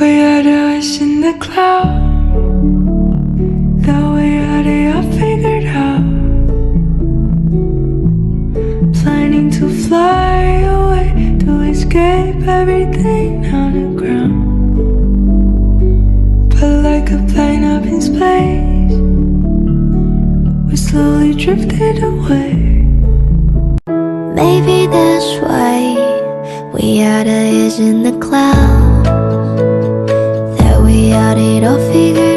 We had us in the cloud, though we had it all figured out. Planning to fly away to escape everything on the ground. But like a plane up in space, we slowly drifted away. Maybe that's why we had our heads in the clouds, that we had it all figured